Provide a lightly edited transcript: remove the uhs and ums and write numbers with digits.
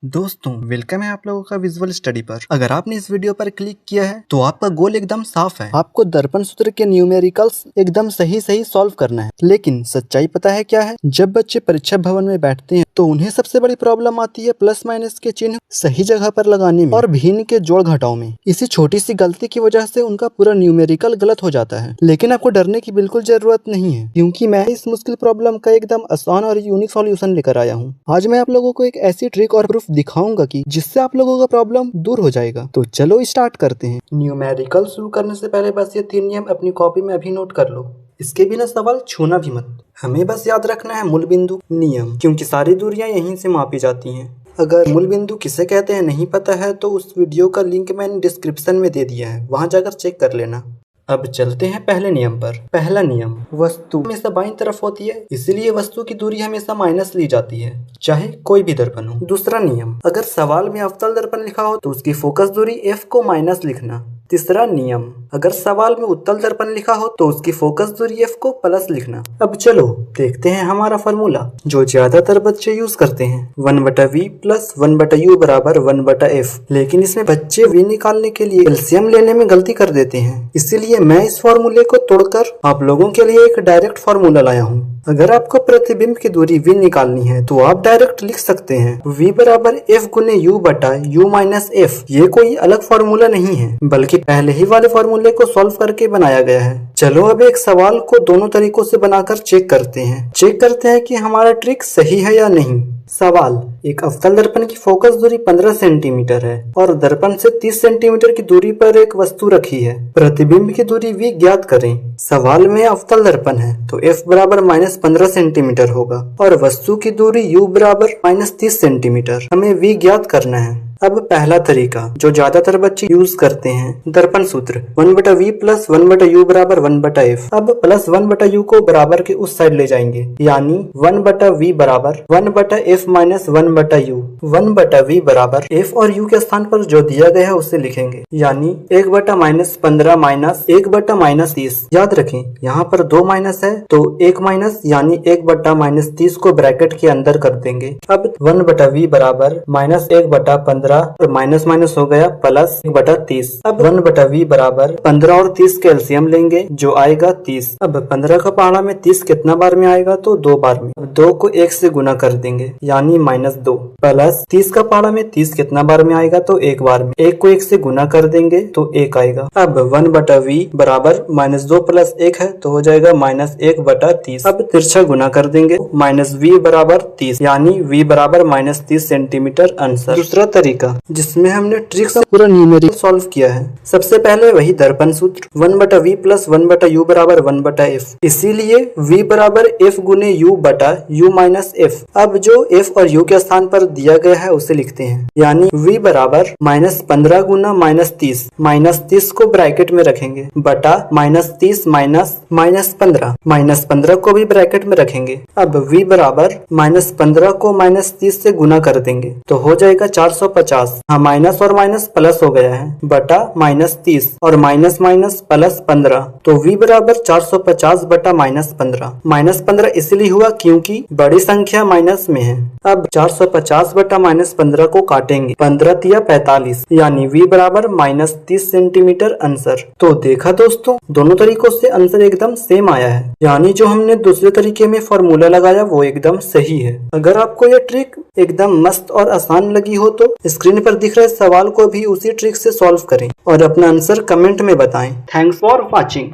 दोस्तों वेलकम है आप लोगों का विजुअल स्टडी पर। अगर आपने इस वीडियो पर क्लिक किया है तो आपका गोल एकदम साफ है। आपको दर्पण सूत्र के न्यूमेरिकल्स एकदम सही सॉल्व करना है। लेकिन सच्चाई पता है क्या है? जब बच्चे परीक्षा भवन में बैठते हैं तो उन्हें सबसे बड़ी प्रॉब्लम आती है प्लस माइनस के चिन्ह सही जगह पर लगाने में और भिन्न के जोड़ घटाव में। इसी छोटी सी गलती की वजह से उनका पूरा न्यूमेरिकल गलत हो जाता है। लेकिन आपको डरने की बिल्कुल जरूरत नहीं है, क्योंकि मैं इस मुश्किल प्रॉब्लम का एकदम आसान और यूनिक सॉल्यूशन लेकर आया हूँ। आज मैं आप लोगों को एक ऐसी ट्रिक और प्रूफ दिखाऊंगा कि जिससे आप लोगों का प्रॉब्लम दूर हो जाएगा। तो चलो स्टार्ट करते हैं। न्यूमेरिकल शुरू करने से पहले बस ये 3 नियम अपनी कॉपी में अभी नोट कर लो। इसके बिना सवाल छूना भी मत। हमें बस याद रखना है मूल बिंदु नियम, क्योंकि सारी दूरियां यहीं से मापी जाती हैं। अगर मूल बिंदु किसे कहते हैं नहीं पता है तो उस वीडियो का लिंक मैंने डिस्क्रिप्शन में दे दिया है, वहां जाकर चेक कर लेना। अब चलते हैं पहले नियम पर। पहला नियम, वस्तु हमेशा बाईं तरफ होती है, इसलिए वस्तु की दूरी हमेशा माइनस ली जाती है, चाहे कोई भी दर्पण हो। दूसरा नियम, अगर सवाल में अवतल दर्पण लिखा हो तो उसकी फोकस दूरी f को माइनस लिखना। तीसरा नियम, अगर सवाल में उत्तल दर्पण लिखा हो तो उसकी फोकस दूरी f को प्लस लिखना। अब चलो देखते हैं हमारा फॉर्मूला जो ज्यादातर बच्चे यूज करते हैं, 1/v प्लस 1/u बराबर 1/f। लेकिन इसमें बच्चे v निकालने के लिए एलसीएम लेने में गलती कर देते हैं, इसीलिए मैं इस फॉर्मूले को तोड़कर आप लोगों के लिए एक डायरेक्ट फॉर्मूला लाया हूँ। अगर आपको प्रतिबिंब की दूरी v निकालनी है तो आप डायरेक्ट लिख सकते हैं v बराबर f गुने u बटा u माइनस f। ये कोई अलग फॉर्मूला नहीं है, बल्कि पहले ही वाले फॉर्मूले को सॉल्व करके बनाया गया है। चलो अब एक सवाल को दोनों तरीकों से बनाकर चेक करते हैं कि हमारा ट्रिक सही है या नहीं। सवाल, एक अवतल दर्पण की फोकस दूरी 15 सेंटीमीटर है और दर्पण से 30 सेंटीमीटर की दूरी पर एक वस्तु रखी है। प्रतिबिंब की दूरी v ज्ञात करें। सवाल में अवतल दर्पण है तो f बराबर -15 सेंटीमीटर होगा और वस्तु की दूरी u बराबर -30 सेंटीमीटर। हमें v ज्ञात करना है। अब पहला तरीका जो ज्यादातर बच्चे यूज करते हैं, दर्पण सूत्र 1/v प्लस 1/u बराबर 1/f। अब प्लस 1/u को बराबर के उस साइड ले जाएंगे, यानी 1/v बराबर 1/f माइनस 1/u। 1/v बराबर f और u के स्थान पर जो दिया गया है उसे लिखेंगे, यानी 1/-15 माइनस 1/-30। याद रखें यहाँ पर 2 माइनस है तो 1 माइनस यानी 1/-30 को ब्रैकेट के अंदर कर देंगे। अब 1/v बराबर -1/15 और माइनस माइनस हो गया प्लस 1/30। अब 1/v बराबर 15 और 30 के एलसीएम लेंगे जो आएगा 30। अब 15 का पहाड़ा में 30 कितना बार में आएगा तो 2 बार में। 2 को 1 से गुना कर देंगे यानी -2 प्लस 30 का पहाड़ा में 30 कितना बार में आएगा तो 1 बार में। 1 को 1 से गुना कर देंगे तो 1 आएगा। अब 1/v बराबर -2 प्लस 1 है तो हो जाएगा -1/30। अब तिरछा गुना कर देंगे, -v बराबर 30 यानी v बराबर -30 सेंटीमीटर आंसर। दूसरा तरीका जिसमें हमने ट्रिक का पूरा न्यूमेरिकल सॉल्व किया है। सबसे पहले वही दर्पण सूत्र 1/v प्लस 1/u बराबर 1/f, इसीलिए v बराबर f गुने u बटा u माइनस f। अब जो f और u के स्थान पर दिया गया है उसे लिखते हैं, यानी v बराबर -15 गुना -30। -30 को ब्रैकेट में रखेंगे बटा -30 माइनस -15। -15 को भी ब्रैकेट में रखेंगे। अब v बराबर -15 को -30 से गुना कर देंगे तो हो जाएगा 450। हाँ, माइनस और माइनस प्लस हो गया है बटा -30 और माइनस माइनस प्लस 15, तो v बराबर 450 बटा -15। -15 इसलिए हुआ क्योंकि बड़ी संख्या माइनस में है। अब 450 बटा -15 को काटेंगे, 15 तिया 45 यानी v बराबर -30 सेंटीमीटर आंसर। तो देखा दोस्तों, दोनों तरीकों से आंसर एकदम सेम आया है, यानी जो हमने दूसरे तरीके में फॉर्मूला लगाया वो एकदम सही है। अगर आपको ये ट्रिक एकदम मस्त और आसान लगी हो तो स्क्रीन पर दिख रहे सवाल को भी उसी ट्रिक से सॉल्व करें और अपना आंसर कमेंट में बताएं। Thanks for watching.